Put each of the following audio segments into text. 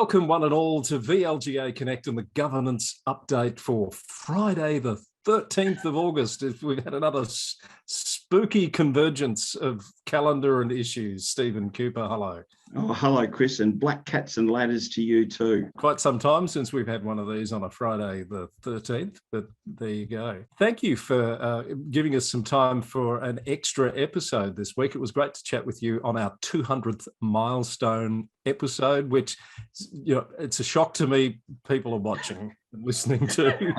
Welcome one and all to VLGA Connect and the governance update for Friday the 13th of August. We've had another spooky convergence of calendar and issues. Stephen Cooper, hello. Oh, hello, Chris, and black cats and ladders to you too. Quite some time since we've had one of these on a Friday the 13th, but there you go. Thank you for giving us some time for an extra episode this week. It was great to chat with you on our 200th milestone episode, which, you know, it's a shock to me people are watching and listening to.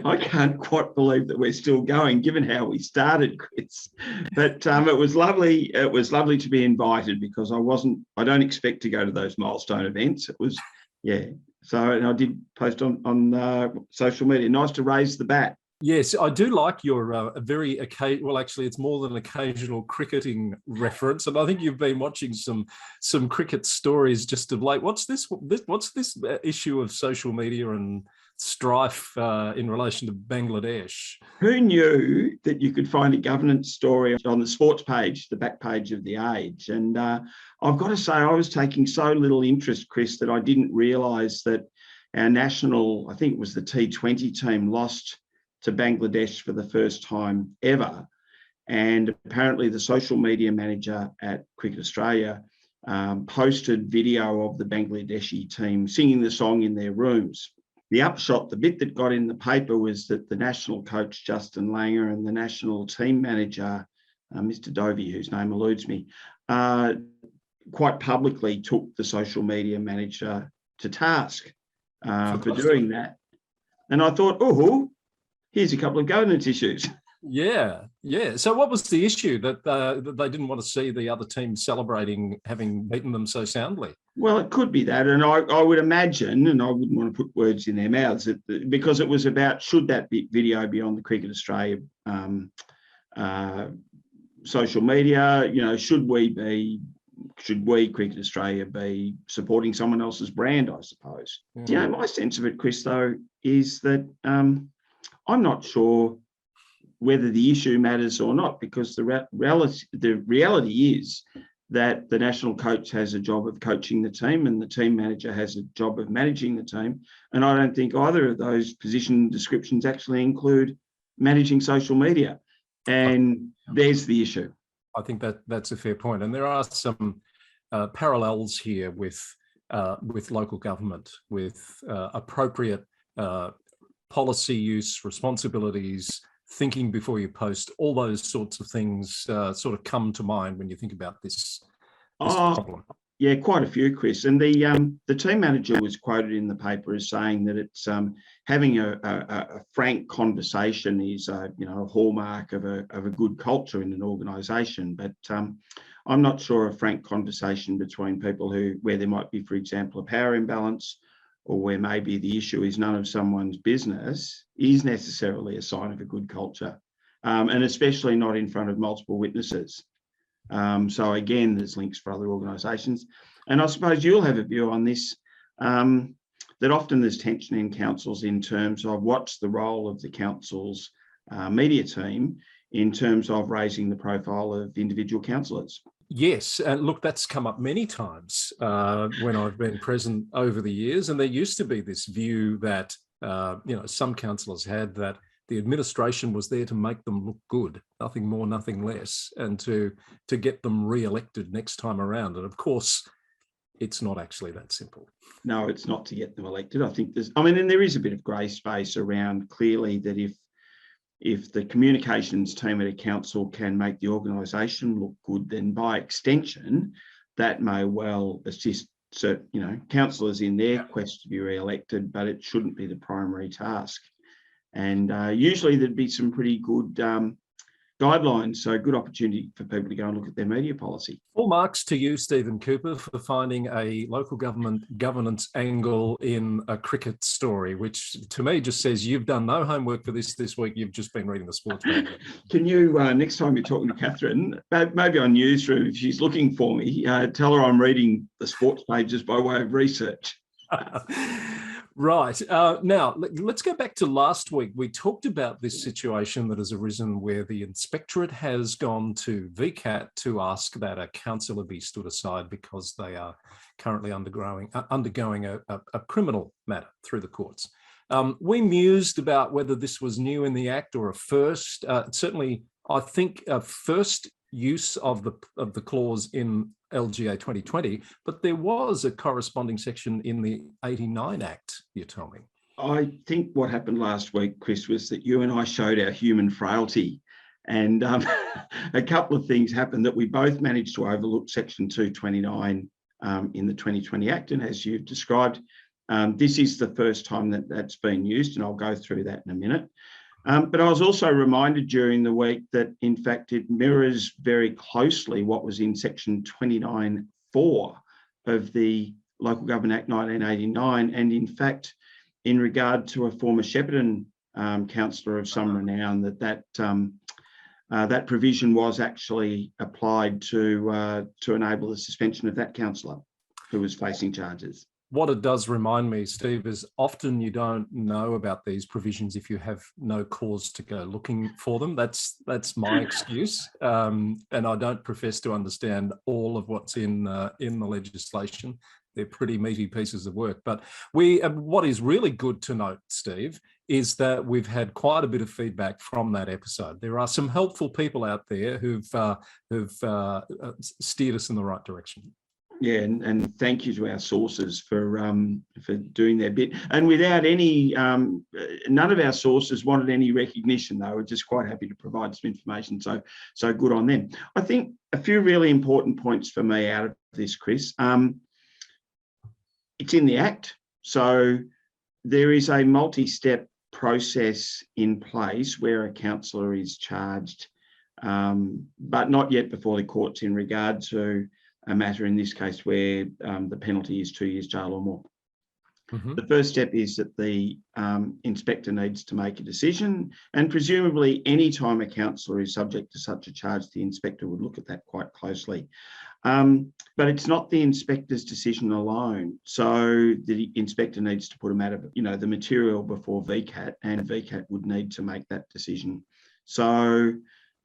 I can't quite believe that we're still going, given how we started, Chris. But it was lovely. It was lovely to be invited because I don't expect to go to those milestone events. It was, yeah. So, and I did post on social media. Nice to raise the bat. Yes, I do like your very occasional, well, actually, it's more than occasional cricketing reference. And I think you've been watching some cricket stories just of late. What's this issue of social media and strife in relation to Bangladesh? Who knew that you could find a governance story on the sports page, the back page of The Age? And I've got to say, I was taking so little interest, Chris, that I didn't realise that our national, I think it was the T20 team, lost to Bangladesh for the first time ever. And apparently the social media manager at Cricket Australia posted video of the Bangladeshi team singing the song in their rooms. The upshot, the bit that got in the paper, was that the national coach, Justin Langer, and the national team manager, Mr. Dovey, whose name eludes me, quite publicly took the social media manager to task for doing that. And I thought, oh, here's a couple of governance issues. Yeah. So what was the issue that they didn't want to see the other team celebrating having beaten them so soundly? Well, it could be that. And I would imagine, and I wouldn't want to put words in their mouths, because it was about, should that video be on the Cricket Australia social media? You know, should we, Cricket Australia, be supporting someone else's brand, I suppose? Mm. You know, my sense of it, Chris, though, is that I'm not sure whether the issue matters or not, because the reality is that the national coach has a job of coaching the team and the team manager has a job of managing the team. And I don't think either of those position descriptions actually include managing social media. And there's the issue. I think that's a fair point. And there are some parallels here with local government, with appropriate policy use, responsibilities, thinking before you post, all those sorts of things sort of come to mind when you think about this problem. Yeah, quite a few, Chris. And the team manager was quoted in the paper as saying that it's having a frank conversation is a hallmark of a good culture in an organisation. But I'm not sure a frank conversation between people where there might be, for example, a power imbalance, or where maybe the issue is none of someone's business, is necessarily a sign of a good culture, and especially not in front of multiple witnesses. So again, there's links for other organisations. And I suppose you'll have a view on this, that often there's tension in councils in terms of what's the role of the council's media team in terms of raising the profile of individual councillors. Yes, look, that's come up many times when I've been present over the years, and there used to be this view that some councillors had, that the administration was there to make them look good, nothing more, nothing less, and to get them re-elected next time around. And of course, it's not actually that simple. No, it's not to get them elected. I think and there is a bit of grey space around, clearly, that if the communications team at a council can make the organisation look good, then by extension, that may well assist councillors in their quest to be re-elected, but it shouldn't be the primary task. And usually there'd be some pretty good guidelines, so good opportunity for people to go and look at their media policy. Full marks to you, Stephen Cooper, for finding a local government governance angle in a cricket story, which to me just says you've done no homework for this week. You've just been reading the sports paper. Can you, next time you're talking to Catherine, maybe on Newsroom, if she's looking for me, tell her I'm reading the sports pages by way of research. Right. Now, let's go back to last week. We talked about this situation that has arisen where the inspectorate has gone to VCAT to ask that a councillor be stood aside because they are currently undergoing a criminal matter through the courts. We mused about whether this was new in the Act or a first. Certainly, I think a first use of the clause in LGA 2020, but there was a corresponding section in the 89 Act, you tell me. I think what happened last week, Chris, was that you and I showed our human frailty, and a couple of things happened that we both managed to overlook section 229 in the 2020 Act. And as you've described, this is the first time that that's been used, and I'll go through that in a minute. But I was also reminded during the week that, in fact, it mirrors very closely what was in section 29(4) of the Local Government Act 1989. And in fact, in regard to a former Shepparton councillor of some renown, that provision was actually applied to enable the suspension of that councillor who was facing charges. What it does remind me, Steve, is often you don't know about these provisions if you have no cause to go looking for them. That's my excuse, and I don't profess to understand all of what's in the legislation. They're pretty meaty pieces of work. But what is really good to note, Steve, is that we've had quite a bit of feedback from that episode. There are some helpful people out there who've steered us in the right direction. Yeah, and thank you to our sources for doing their bit. And without any, none of our sources wanted any recognition. They were just quite happy to provide some information. So good on them. I think a few really important points for me out of this, Chris. It's in the Act, so there is a multi-step process in place where a councillor is charged, but not yet before the courts in regard to a matter in this case where the penalty is 2 years jail or more. Mm-hmm. The first step is that the inspector needs to make a decision, and presumably any time a councillor is subject to such a charge, the inspector would look at that quite closely. But it's not the inspector's decision alone. So the inspector needs to put a matter, the material before VCAT, and VCAT would need to make that decision. So,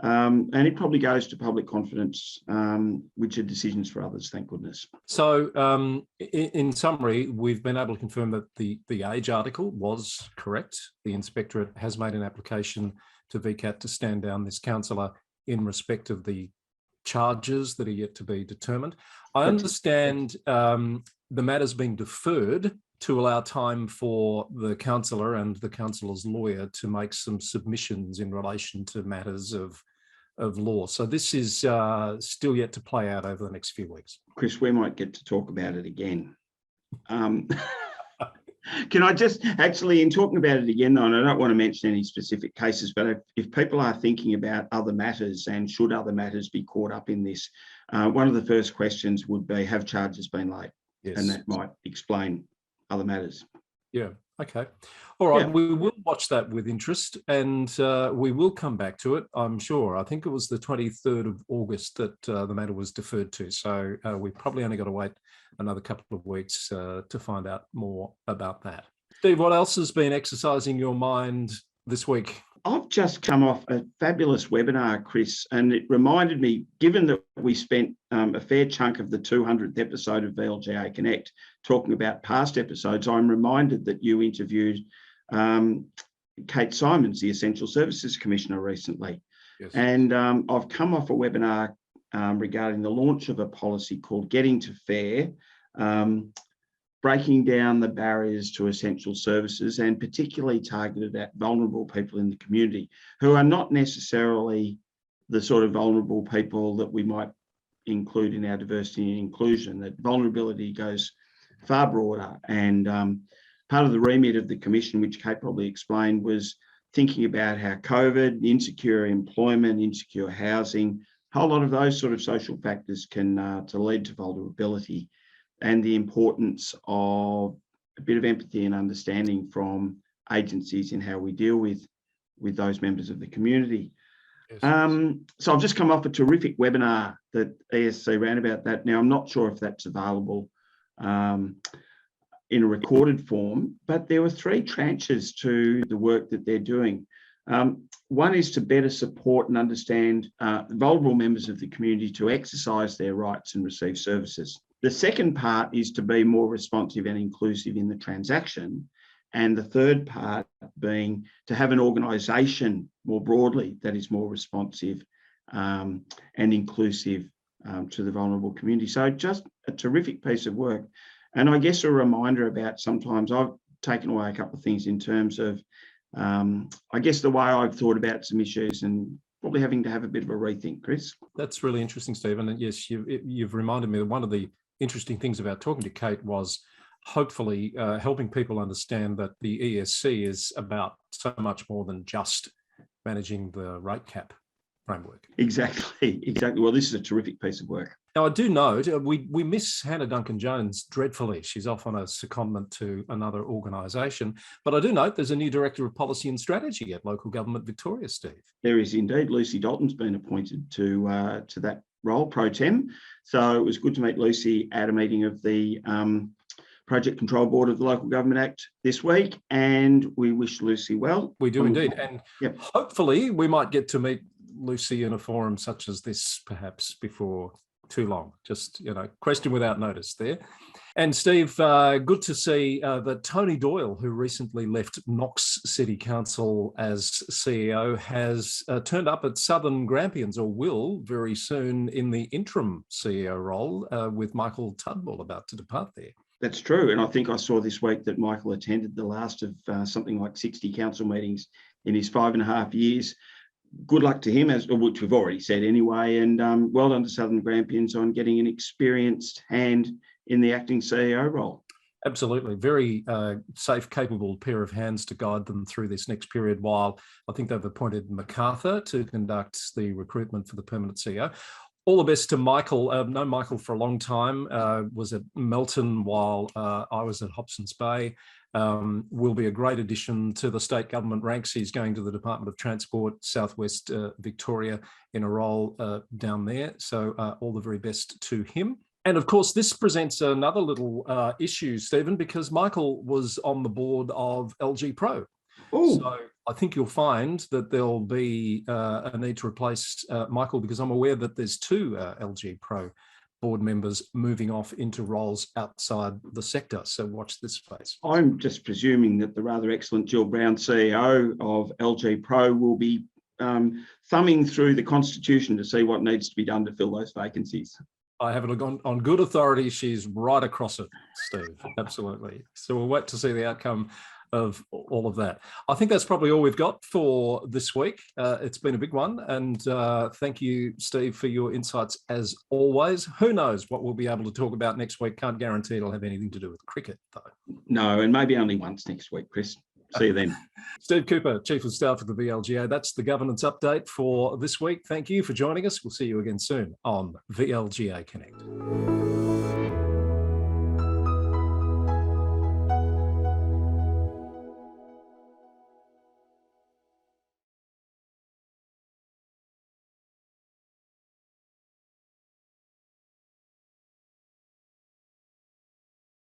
and it probably goes to public confidence, which are decisions for others, thank goodness. So in summary, we've been able to confirm that the age article was correct. The inspectorate has made an application to VCAT to stand down this councillor in respect of the charges that are yet to be determined. I understand the matter's been deferred to allow time for the councillor and the councillor's lawyer to make some submissions in relation to matters of law. So this is still yet to play out over the next few weeks. Chris, we might get to talk about it again. Can I just actually, in talking about it again, though, and I don't want to mention any specific cases, but if people are thinking about other matters and should other matters be caught up in this, one of the first questions would be, have charges been laid? Yes. And that might explain other matters. Yeah. Okay. All right. Yeah. We will watch that with interest, and we will come back to it, I'm sure. I think it was the 23rd of August that the matter was deferred to. So we've probably only got to wait another couple of weeks to find out more about that. Steve, what else has been exercising your mind this week? I've just come off a fabulous webinar, Chris, and it reminded me, given that we spent a fair chunk of the 200th episode of VLGA Connect talking about past episodes, I'm reminded that you interviewed Kate Simons, the Essential Services Commissioner, recently. Yes. And I've come off a webinar regarding the launch of a policy called Getting to Fair, breaking down the barriers to essential services, and particularly targeted at vulnerable people in the community who are not necessarily the sort of vulnerable people that we might include in our diversity and inclusion. That vulnerability goes far broader. And part of the remit of the Commission, which Kate probably explained, was thinking about how COVID, insecure employment, insecure housing, a whole lot of those sort of social factors can to lead to vulnerability, and the importance of a bit of empathy and understanding from agencies in how we deal with those members of the community. Yes. So I've just come off a terrific webinar that ESC ran about that. Now, I'm not sure if that's available in a recorded form, but there were three tranches to the work that they're doing. One is to better support and understand vulnerable members of the community to exercise their rights and receive services. The second part is to be more responsive and inclusive in the transaction. And the third part being to have an organisation more broadly that is more responsive and inclusive to the vulnerable community. So just a terrific piece of work. And I guess a reminder about sometimes I've taken away a couple of things in terms of, I guess, the way I've thought about some issues and probably having to have a bit of a rethink, Chris. That's really interesting, Stephen. And yes, you've reminded me that one of the interesting things about talking to Kate was hopefully helping people understand that the ESC is about so much more than just managing the rate cap framework. Exactly. Well, this is a terrific piece of work. Now, I do note we miss Hannah Duncan-Jones dreadfully. She's off on a secondment to another organisation. But I do note there's a new Director of Policy and Strategy at Local Government Victoria, Steve. There is indeed. Lucy Dalton's been appointed to that role, pro tem. So it was good to meet Lucy at a meeting of the Project Control Board of the Local Government Act this week, and we wish Lucy well. We do indeed. And hopefully we might get to meet Lucy in a forum such as this, perhaps before too long. Just, question without notice there. And Steve, good to see that Tony Doyle, who recently left Knox City Council as CEO, has turned up at Southern Grampians, or will very soon, in the interim CEO role, with Michael Tudwell about to depart there. That's true. And I think I saw this week that Michael attended the last of something like 60 council meetings in his 5.5 years. Good luck to him, which we've already said anyway, and well done to Southern Grampians on getting an experienced hand in the acting CEO role. Absolutely. Very safe, capable pair of hands to guide them through this next period, while I think they've appointed MacArthur to conduct the recruitment for the permanent CEO. All the best to Michael. I've known Michael for a long time, was at Melton while I was at Hobsons Bay. Will be a great addition to the state government ranks. He's going to the Department of Transport, Southwest Victoria, in a role down there. So all the very best to him. And of course, this presents another little issue, Stephen, because Michael was on the board of LG Pro. Ooh. So I think you'll find that there'll be a need to replace Michael, because I'm aware that there's two LG Pro board members moving off into roles outside the sector. So watch this space. I'm just presuming that the rather excellent Jill Brown, CEO of LG Pro, will be thumbing through the Constitution to see what needs to be done to fill those vacancies. I have it on good authority. She's right across it, Steve. Absolutely. So we'll wait to see the outcome of all of that. I think that's probably all we've got for this week. It's been a big one. And thank you, Steve, for your insights as always. Who knows what we'll be able to talk about next week. Can't guarantee it'll have anything to do with cricket, though. No, and maybe only once next week, Chris. See you then. Steve Cooper, Chief of Staff of the VLGA. That's the governance update for this week. Thank you for joining us. We'll see you again soon on VLGA Connect.